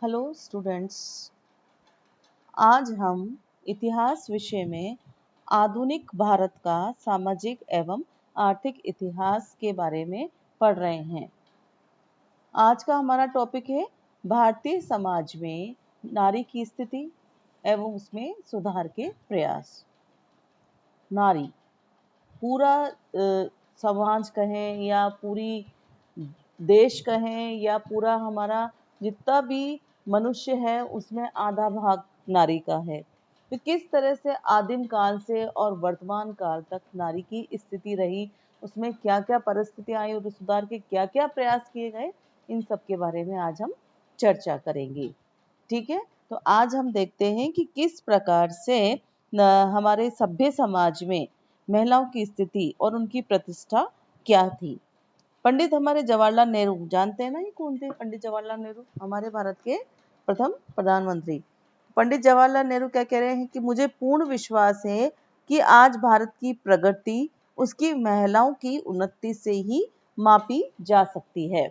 Hello students, आज हम इतिहास विषय में आधुनिक भारत का सामाजिक एवं आर्थिक इतिहास के बारे में पढ़ रहे हैं। आज का हमारा टॉपिक है भारतीय समाज में नारी की स्थिति एवं उसमें सुधार के प्रयास। नारी पूरा समाज कहें या पूरी देश कहें या पूरा हमारा जितना भी मनुष्य है उसमें आधा भाग नारी का है। तो किस तरह से आदिम काल से और वर्तमान काल तक नारी की स्थिति रही, उसमें क्या क्या परिस्थितियां आई और सुधार के क्या क्या प्रयास किए गए, इन सब के बारे में आज हम चर्चा करेंगे। ठीक है, तो आज हम देखते हैं कि किस प्रकार से हमारे सभ्य समाज में महिलाओं की स्थिति और उनकी प्रतिष्ठा क्या थी। पंडित हमारे जवाहरलाल नेहरू, जानते हैं ना ये कौन थे? पंडित जवाहरलाल नेहरू हमारे भारत के प्रथम प्रधानमंत्री। पंडित जवाहरलाल नेहरू क्या कह रहे हैं कि मुझे पूर्ण विश्वास है कि आज भारत की प्रगति उसकी महिलाओं की उन्नति से ही मापी जा सकती है।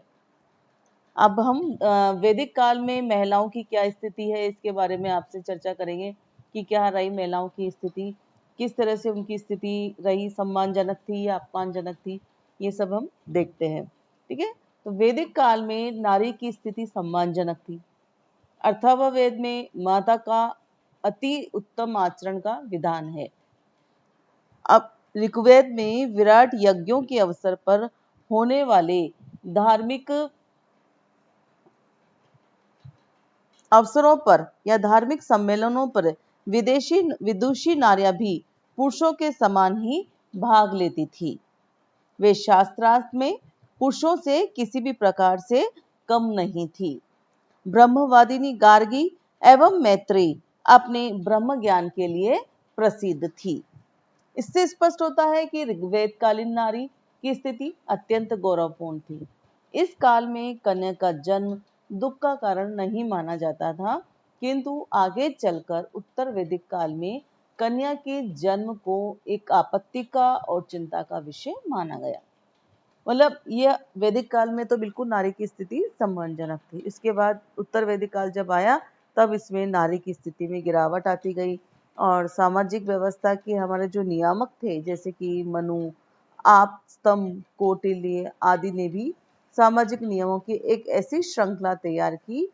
अब हम वैदिक काल में महिलाओं की क्या स्थिति है इसके बारे में आपसे चर्चा करेंगे कि क्या रही महिलाओं की स्थिति, किस तरह से उनकी स्थिति रही, सम्मानजनक थी या अपमानजनक थी, ये सब हम देखते हैं। ठीक है, तो वैदिक काल में नारी की स्थिति सम्मानजनक थी। अथर्ववेद में माता का अति उत्तम आचरण का विधान है। अब ऋग्वेद में विराट यज्ञों के अवसर पर होने वाले धार्मिक अवसरों पर या धार्मिक सम्मेलनों पर विदेशी विदुषी नारियां भी पुरुषों के समान ही भाग लेती थी। वे शास्त्रार्थ में पुरुषों से किसी भी प्रकार से कम नहीं थी। ब्रह्मवादिनी गार्गी एवं मैत्री अपने ब्रह्म ज्ञान के लिए प्रसिद्ध थी। इससे स्पष्ट होता है कि ऋग्वेद कालीन नारी की स्थिति अत्यंत गौरवपूर्ण थी। इस काल में कन्या का जन्म दुख का कारण नहीं माना जाता था, किंतु आगे चलकर उत्तर वैदिक काल में कन्या के जन्म को एक आपत्ति का और चिंता का विषय माना गया। मतलब ये वैदिक काल में तो बिल्कुल नारी की स्थिति सम्मानजनक थी। इसके बाद उत्तर वैदिक काल जब आया तब इसमें नारी की स्थिति में गिरावट आती गई और सामाजिक व्यवस्था के हमारे जो नियामक थे जैसे कि मनु, आप, स्तंभ, कौटिल्य आदि ने भी सामाजिक नियमों की एक ऐसी श्रृंखला तैयार की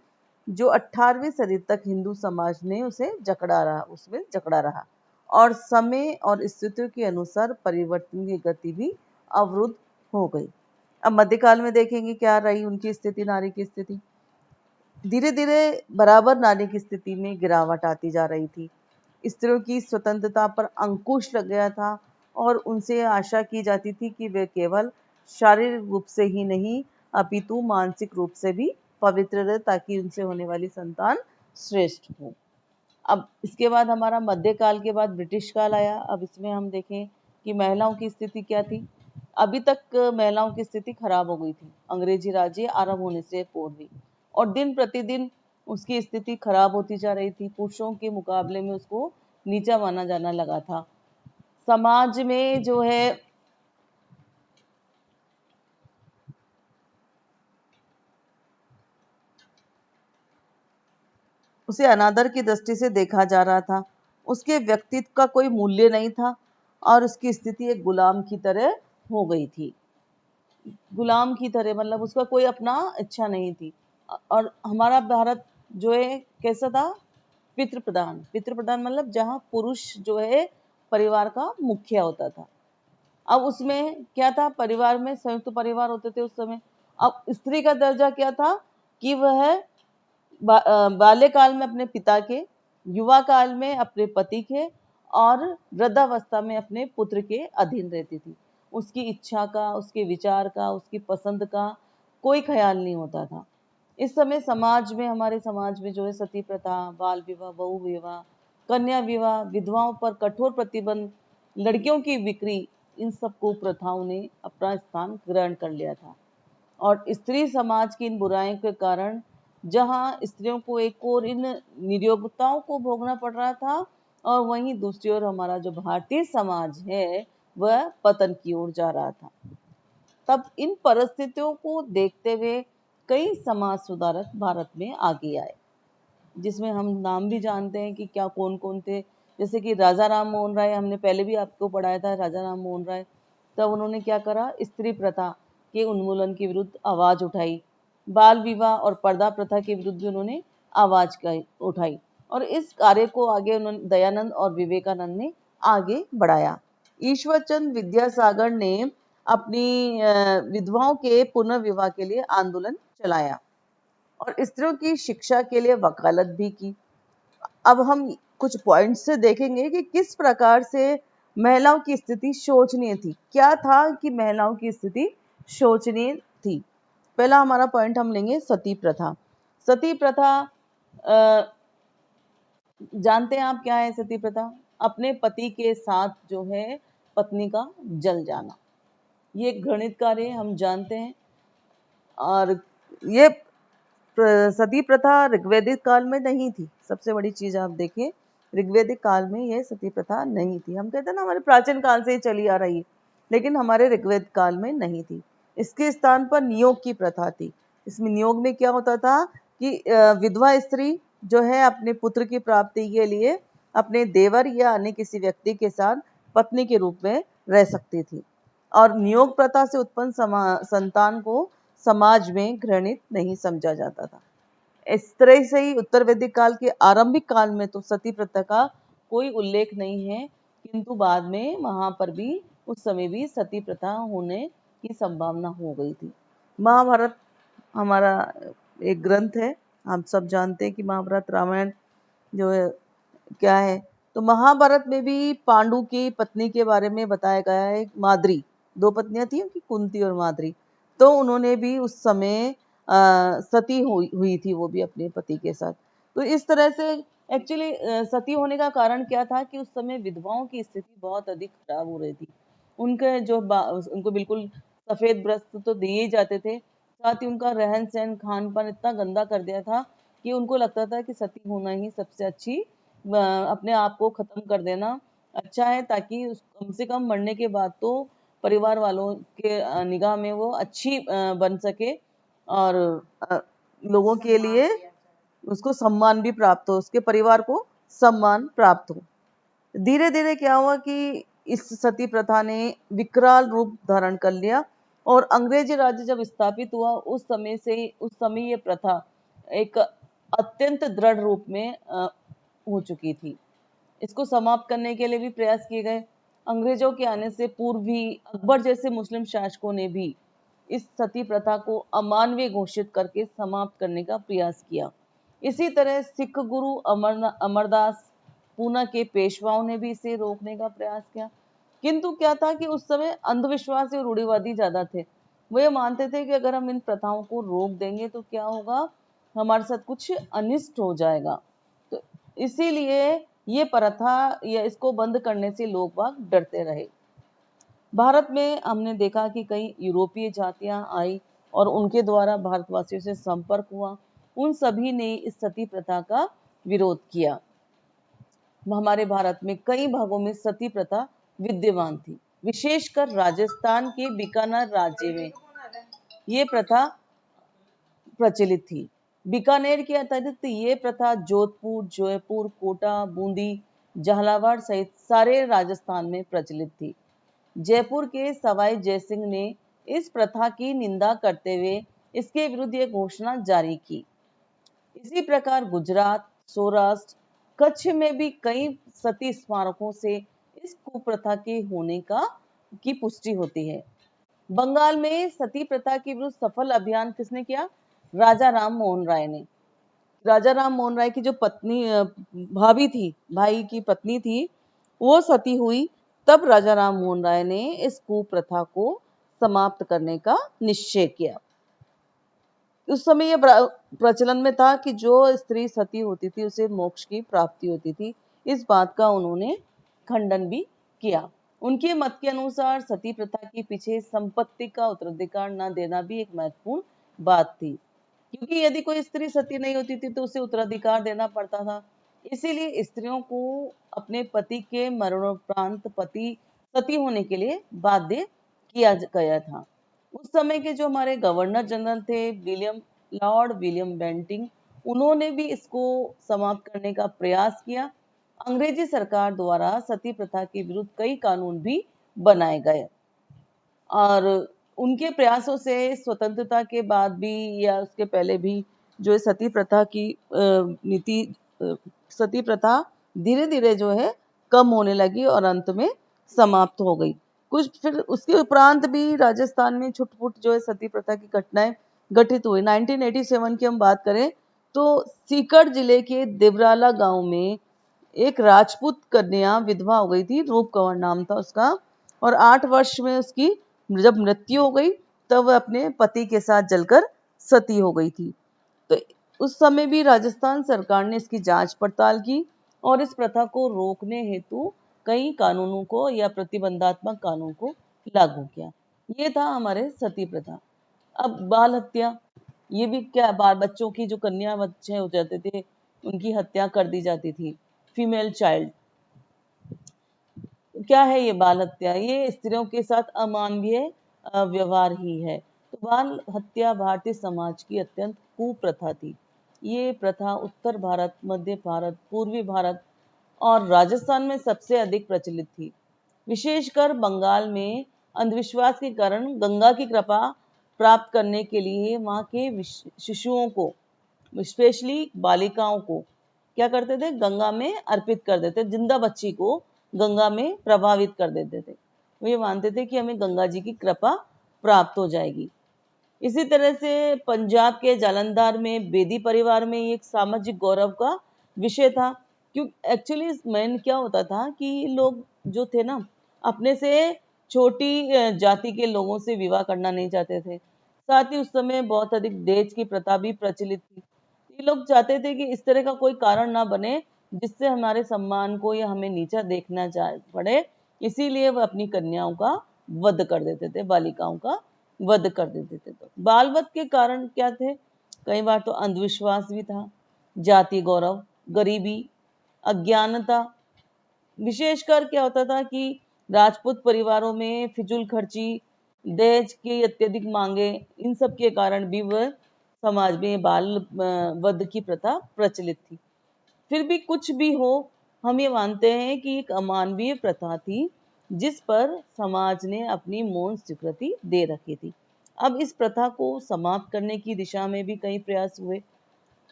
जो 18वीं सदी तक हिंदू समाज ने उसमें जकड़ा रहा और समय और स्थितियों के अनुसार परिवर्तन की गति भी अवरुद्ध हो गई। अब मध्यकाल में देखेंगे क्या रही उनकी स्थिति, नारी की स्थिति। धीरे धीरे बराबर नारी की स्थिति में गिरावट आती जा रही थी। स्त्रियों की स्वतंत्रता पर अंकुश लग गया था और उनसे आशा की जाती थी कि वे केवल शारीरिक रूप से ही नहीं अपितु मानसिक रूप से भी पवित्र रहे ताकि उनसे होने वाली संतान श्रेष्ठ हो। अब इसके बाद हमारा मध्यकाल के बाद ब्रिटिश काल आया। अब इसमें हम देखें कि महिलाओं की स्थिति क्या थी। अभी तक महिलाओं की स्थिति खराब हो गई थी अंग्रेजी राज्य आरंभ होने से पूर्व ही, और दिन प्रतिदिन उसकी स्थिति खराब होती जा रही थी। पुरुषों के मुकाबले में उसको नीचा माना जाना लगा था। समाज में जो है उसे अनादर की दृष्टि से देखा जा रहा था। उसके व्यक्तित्व का कोई मूल्य नहीं था और उसकी स्थिति एक गुलाम की तरह हो गई थी। गुलाम की तरह मतलब उसका कोई अपना इच्छा नहीं थी। और हमारा भारत जो है कैसा था? पितृ प्रधान। पितृ प्रधान मतलब जहाँ पुरुष जो है परिवार का मुखिया होता था। अब उसमें क्या था? परिवार में संयुक्त परिवार होते थे उस समय। अब स्त्री का दर्जा क्या था कि वह बाल्यकाल में अपने पिता के, युवा काल में अपने पति के और वृद्धावस्था में अपने पुत्र के अधीन रहती थी। उसकी इच्छा का, उसके विचार का, उसकी पसंद का कोई ख्याल नहीं होता था। इस समय समाज में, हमारे समाज में जो है सती प्रथा, बाल विवाह, बहु विवाह, कन्या विवाह, विधवाओं पर कठोर प्रतिबंध, लड़कियों की बिक्री, इन सब कुप्रथाओं ने अपना स्थान ग्रहण कर लिया था। और स्त्री समाज की इन बुराइयों के कारण जहां स्त्रियों को एक और इन नियोक्ताओं को भोगना पड़ रहा था और वहीं दूसरी ओर हमारा जो भारतीय समाज है वह पतन की ओर जा रहा था। तब इन परिस्थितियों को देखते हुए कई समाज सुधारक भारत में आगे आए। जिसमें हम नाम भी जानते हैं कि क्या कौन कौन थे, जैसे कि राजा राम मोहन राय, हमने पहले भी आपको पढ़ाया था राजा राम मोहन राय। तब उन्होंने क्या करा, स्त्री प्रथा के उन्मूलन के विरुद्ध आवाज उठाई, बाल विवाह और पर्दा प्रथा के विरुद्ध भी उन्होंने आवाज उठाई, और इस कार्य को आगे उन्होंने दयानंद और विवेकानंद ने आगे बढ़ाया। ईश्वरचंद विद्यासागर ने अपनी विधवाओं के पुनर्विवाह के लिए आंदोलन चलाया और स्त्रियों की शिक्षा के लिए वकालत भी की। अब हम कुछ पॉइंट्स से देखेंगे कि किस प्रकार से महिलाओं की स्थिति शोचनीय थी। क्या था कि महिलाओं की स्थिति शोचनीय थी। पहला हमारा पॉइंट हम लेंगे सती प्रथा। सती प्रथा जानते हैं आप क्या है सती प्रथा? अपने पति के साथ जो है पत्नी का जल जाना, ये घृणित कार्य हम जानते हैं। और ये सती प्रथा ऋग्वैदिक काल में नहीं थी। सबसे बड़ी चीज आप देखिए, ऋग्वैदिक काल में यह सती प्रथा नहीं थी। हम कहते हैं ना हमारे प्राचीन काल से ही चली आ रही है, लेकिन हमारे ऋग्वेद काल में नहीं थी। इसके स्थान पर नियोग की प्रथा थी। इसमें नियोग में क्या होता था कि विधवा स्त्री जो है अपने पुत्र की प्राप्ति के लिए अपने देवर या अन्य किसी व्यक्ति के साथ पत्नी के रूप में रह सकती थी, और नियोग प्रथा से उत्पन्न संतान को समाज में घृणित नहीं समझा जाता था। इस तरह से ही उत्तर वैदिक काल के आरंभिक काल में तो सती प्रथा का कोई उल्लेख नहीं है, किंतु बाद में वहां पर भी उस समय भी सती प्रथा होने की संभावना हो गई थी। महाभारत हमारा एक ग्रंथ है, हम सब जानते हैं कि महाभारत रामायण जो है क्या है। तो महाभारत में भी पांडु की पत्नी के बारे में बताया गया है। माद्री, दो पत्नियां थी उनकी, कुंती और माद्री। तो उन्होंने भी उस समय सती हुई थी, वो भी अपने पति के साथ। तो इस तरह से एक्चुअली सती होने का कारण क्या था कि उस समय विधवाओं की स्थिति बहुत अधिक खराब हो रही थी। उनके जो उनको बिल्कुल सफेद वस्त्र तो दिए ही जाते थे, साथ ही उनका रहन सहन खान पान इतना गंदा कर दिया था कि उनको लगता था कि सती होना ही सबसे अच्छी, अपने आप को खत्म कर देना अच्छा है, ताकि कम से कम मरने के बाद तो परिवार वालों के निगाह में वो अच्छी बन सके, और लोगों के लिए उसको सम्मान भी प्राप्त हो, उसके परिवार को सम्मान प्राप्त हो। धीरे धीरे क्या हुआ कि इस सती प्रथा ने विकराल रूप धारण कर लिया, और अंग्रेजी राज्य जब स्थापित हुआ उस समय ये प्रथा एक अत्यंत दृढ़ रूप में हो चुकी थी। इसको समाप्त करने के लिए भी प्रयास किए गए। अंग्रेजों के आने से पूर्व भी अकबर जैसे मुस्लिम शासकों ने भी इस सती प्रथा को अमानवीय घोषित करके समाप्त करने का प्रयास किया। इसी तरह सिख गुरु अमरदास पूना के पेशवाओं ने भी इसे रोकने का प्रयास किया, किंतु क्या था कि उस समय अंधविश्वास और रूढ़िवादी ज्यादा थे। वो ये मानते थे कि अगर हम इन प्रथाओं को रोक देंगे तो क्या होगा, हमारे साथ कुछ अनिष्ट हो जाएगा। तो इसीलिए ये प्रथा या इसको बंद करने से लोग बाग डरते रहे। भारत में हमने देखा कि कई यूरोपीय जातियां आई और उनके द्वारा भारतवासियों से संपर्क हुआ। उन सभी ने इस सती प्रथा का विरोध किया। हमारे भारत में कई भागों में सती प्रथा विद्यमान थी, विशेषकर राजस्थान के बीकानेर राज्य में ये प्रथा प्रचलित थी। बीकानेर के अतिरिक्त ये प्रथा जोधपुर, जयपुर, कोटा, बूंदी, झालावाड़ सहित सारे राजस्थान में प्रचलित थी। जयपुर के सवाई जयसिंह ने इस प्रथा की निंदा करते हुए इसके विरुद्ध एक घोषणा जारी की। इसी प्रकार गुजरात, सौराष्ट्र, कच्छ में भी कई सती स्मारकों से इस कुप्रथा के होने की पुष्टि होती है। बंगाल में सती प्रथा के विरुद्ध सफल अभियान किसने किया? राजा राम मोहन राय ने। राजा राम मोहन राय की जो पत्नी भाभी थी, भाई की पत्नी थी, वो सती हुई। तब राजा राम मोहन राय ने इस कुप्रथा को समाप्त करने का निश्चय किया। उस समय यह प्रचलन में था कि जो स्त्री सती होती थी उसे मोक्ष की प्राप्ति होती थी। इस बात का उन्होंने खंडन भी किया। उनके मत के अनुसार सती प्रथा के पीछे संपत्ति का उत्तराधिकार न देना भी एक महत्वपूर्ण बात थी, क्योंकि यदि कोई स्त्री सती नहीं होती थी तो उसे उत्तराधिकार देना पड़ता था। इसीलिए स्त्रियों को अपने पति के मरणोपरांत पति सती होने के लिए बाध्य किया गया था। उस समय के जो हमारे गवर्नर जनरल थे लॉर्ड विलियम बेंटिंग, उन्होंने भी इसको समाप्त करने का प्रयास किया। अंग्रेजी सरकार द्वारा सती प्रथा के विरुद्ध कई कानून भी बनाए गए और उनके प्रयासों से स्वतंत्रता के बाद भी या उसके पहले भी जो सती प्रथा की नीति सती प्रथा धीरे धीरे जो है कम होने लगी और अंत में समाप्त हो गई। कुछ फिर उसके उपरांत भी राजस्थान में छुटपुट जो है सती प्रथा की घटनाएं घटित हुई। 1987 की हम बात करें तो सीकर जिले के देवराला गांव में एक राजपूत कन्या विधवा हो गई थी, रूप कंवर नाम था उसका, और 8 वर्ष में उसकी जब मृत्यु हो गई तब वह अपने पति के साथ जलकर सती हो गई थी। तो उस समय भी राजस्थान सरकार ने इसकी जांच पड़ताल की और इस प्रथा को रोकने हेतु कई कानूनों को या प्रतिबंधात्मक कानून को लागू किया। ये था हमारे सती प्रथा। अब बाल हत्या, ये भी क्या, बाल बच्चों की जो कन्या बच्चे हो जाते थे उनकी हत्या कर दी जाती थी, फीमेल चाइल्ड। क्या है ये बाल हत्या? ये स्त्रियों के साथ अमानवीय व्यवहार ही है। तो बाल हत्या भारतीय समाज की अत्यंत कुप्रथा थी। ये प्रथा उत्तर भारत, मध्य भारत, पूर्वी भारत और राजस्थान में सबसे अधिक प्रचलित थी। विशेषकर बंगाल में अंधविश्वास के कारण गंगा की कृपा प्राप्त करने के लिए वहां के शिशुओं को, स्पेशली बालिकाओं को क्या करते थे, गंगा में अर्पित कर देते, जिंदा बच्ची को गंगा में प्रभावित कर देते थे। वो ये मानते थे कि हमें गंगा जी की कृपा प्राप्त हो जाएगी। इसी तरह से पंजाब के जालंधर में बेदी परिवार में एक सामाजिक गौरव का विषय था। क्यों एक्चुअली मेन क्या होता था कि लोग जो थे ना, अपने से छोटी जाति के लोगों से विवाह करना नहीं चाहते थे। साथ ही उस समय बहुत अधिक दहेज की प्रथा भी प्रचलित थी। ये लोग चाहते थे कि इस तरह का कोई कारण ना बने जिससे हमारे सम्मान को या हमें नीचा देखना पड़े, इसीलिए वह अपनी कन्याओं का वध कर देते थे, बालिकाओं का वध कर देते थे। तो बाल वध के कारण क्या थे? कई बार तो अंधविश्वास भी था, जाति गौरव, गरीबी, अज्ञानता। विशेषकर क्या होता था कि राजपूत परिवारों में फिजूल खर्ची, दहेज की अत्यधिक मांगे, इन सब के कारण भी वह समाज में बाल वध की प्रथा प्रचलित थी। फिर भी कुछ भी हो, हम ये मानते हैं कि एक अमानवीय प्रथा थी जिस पर समाज ने अपनी मौन स्वीकृति दे रखी थी। अब इस प्रथा को समाप्त करने की दिशा में भी कई प्रयास हुए।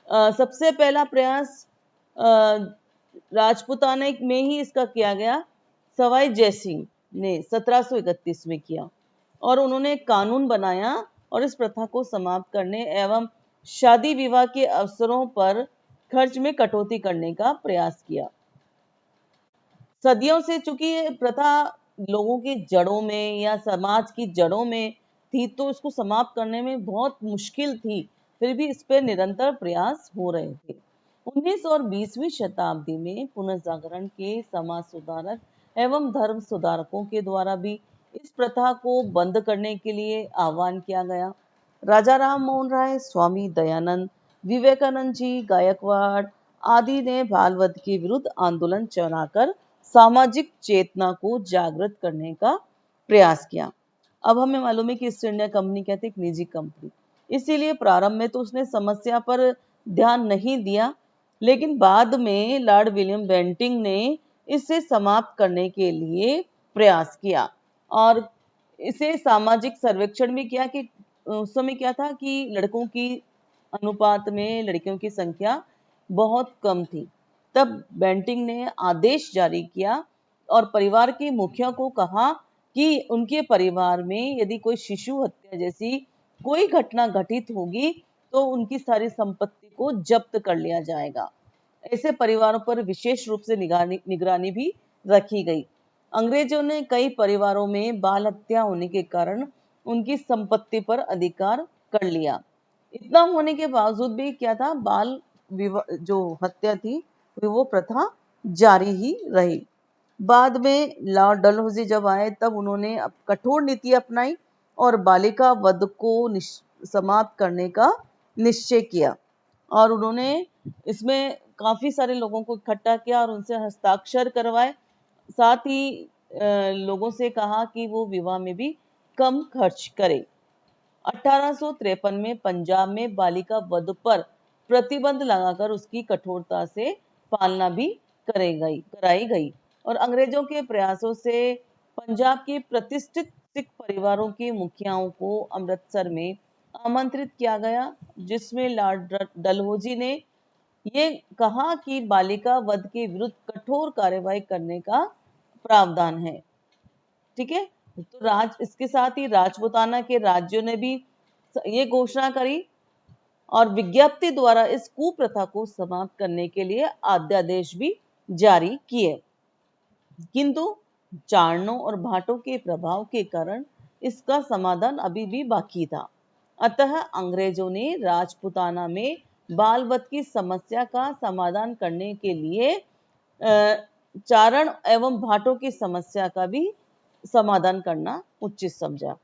सबसे पहला प्रयास राजपूताना में ही इसका किया गया। सवाई जयसिंह ने 1731 में किया और उन्होंने एक कानून बनाया और इस प्रथा को समाप्त करने एवं शादी विवाह के अवसरों पर खर्च में कटौती करने का प्रयास किया। सदियों से चूंकि ये प्रथा लोगों की जड़ों में या समाज की जड़ों में थी तो इसको समाप्त करने में बहुत मुश्किल थी, फिर भी इस पर निरंतर प्रयास हो रहे थे। 19 और 20वीं शताब्दी में पुनर्जागरण के समाज सुधारक एवं धर्म सुधारकों के द्वारा भी इस प्रथा को बंद करने के लिए आह्वान किया गया। राजा राम मोहन राय, स्वामी दयानंद, विवेकानंद जी, गायकवाड़ आदि ने बाल वध के विरुद्ध आंदोलन चलाकर सामाजिक चेतना को जागृत करने का प्रयास किया। अब हमें मालूम है कि ईस्ट इंडिया कंपनी क्या थी, एक निजी कंपनी, इसीलिए प्रारंभ में तो उसने समस्या पर ध्यान नहीं दिया, लेकिन बाद में लॉर्ड विलियम बेंटिंग ने इसे समाप्त करने के लिए प्रयास किया और इसे सामाजिक सर्वेक्षण भी किया कि उस समय क्या था कि लड़कों की अनुपात में लड़कियों की संख्या बहुत कम थी। तब बेंटिंग ने आदेश जारी किया और परिवार के मुखिया को कहा कि उनके परिवार में यदि कोई शिशु हत्या जैसी कोई घटना घटित होगी तो उनकी सारी संपत्ति को जब्त कर लिया जाएगा। ऐसे परिवारों पर विशेष रूप से निगरानी भी रखी गई। अंग्रेजों ने कई परिवारों में बाल हत्या होने के कारण उनकी संपत्ति पर अधिकार कर लिया। इतना होने के बावजूद भी क्या था, बाल जो हत्या थी वो प्रथा जारी ही रही। बाद में लॉर्ड डलहौजी जब आए तब उन्होंने कठोर नीति अपनाई और बालिका वध को समाप्त करने का निश्चय किया और उन्होंने इसमें काफी सारे लोगों को इकट्ठा किया और उनसे हस्ताक्षर करवाए। साथ ही लोगों से कहा कि वो विवाह में भी कम खर्च करें। 1853 में पंजाब में बालिका वध पर प्रतिबंध लगाकर उसकी कठोरता से पालना भी कराई गई। और अंग्रेजों के प्रयासों से पंजाब के प्रतिष्ठित सिख परिवारों के मुखियाओं को अमृतसर में आमंत्रित किया गया, जिसमें लॉर्ड डलहौजी ने ये कहा कि बालिका वध के विरुद्ध कठोर कार्रवाई करने का प्रावधान है। ठीक है, तो इसके साथ ही राजपूताना के राज्यों ने भी ये घोषणा करी और विज्ञप्ति द्वारा इस कुप्रथा को समाप्त करने के लिए अध्यादेश भी जारी किए, किंतु चारणों और भाटों के प्रभाव के कारण इसका समाधान अभी भी बाकी था। अतः अंग्रेजों ने राजपूताना में बाल वध की समस्या का समाधान करने के लिए चारण एवं भाटों की समस्या का भी समाधान करना उचित समझा।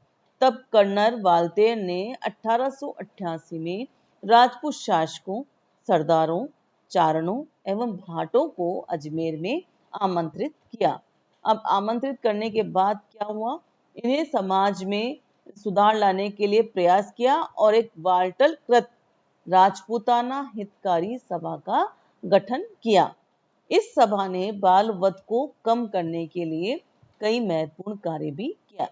तब कर्नल वाल्तेर ने 1888 में राजपूत शासकों, सरदारों, चारणों एवं भाटों को अजमेर में आमंत्रित किया। अब आमंत्रित करने के बाद क्या हुआ, इन्हें समाज में सुधार लाने के लिए प्रयास किया और एक वार्टलकृत राजपूताना हितकारी सभा का गठन किया। इस सभा ने बाल वध को कम करने के लिए कई महत्वपूर्ण कार्य भी किया।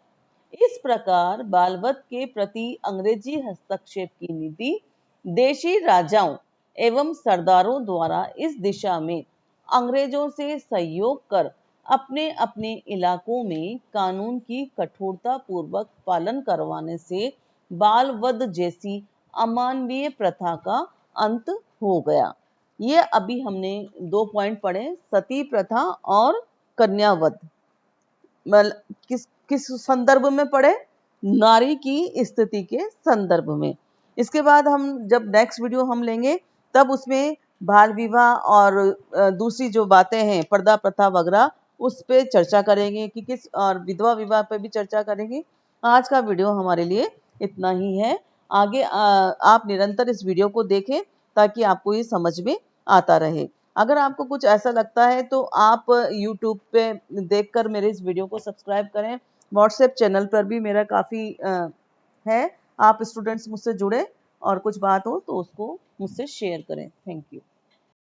इस प्रकार बाल वध के प्रति अंग्रेजी हस्तक्षेप की नीति देशी राजाओं एवं सरदारों द्वारा इस दिशा में अंग्रेजों से सहयोग कर अपने अपने इलाकों में कानून की कठोरता पूर्वक पालन करवाने से बाल वध जैसी अमानवीय प्रथा का अंत हो गया। ये अभी हमने 2 पॉइंट पढ़े, सती प्रथा और कन्यावध। किस संदर्भ में पढ़े, नारी की स्थिति के संदर्भ में। इसके बाद हम जब नेक्स्ट वीडियो हम लेंगे तब उसमें बाल विवाह और दूसरी जो बातें हैं पर्दा प्रथा वगैरह उस पे चर्चा करेंगे कि किस, और विधवा विवाह पे भी चर्चा करेंगे। आज का वीडियो हमारे लिए इतना ही है। आगे आप निरंतर इस वीडियो को देखें ताकि आपको ये समझ में आता रहे। अगर आपको कुछ ऐसा लगता है तो आप YouTube पे देखकर मेरे इस वीडियो को सब्सक्राइब करें। व्हाट्सएप चैनल पर भी मेरा काफ़ी है, आप स्टूडेंट्स मुझसे जुड़े और कुछ बात हो तो उसको मुझसे शेयर करें। Thank you.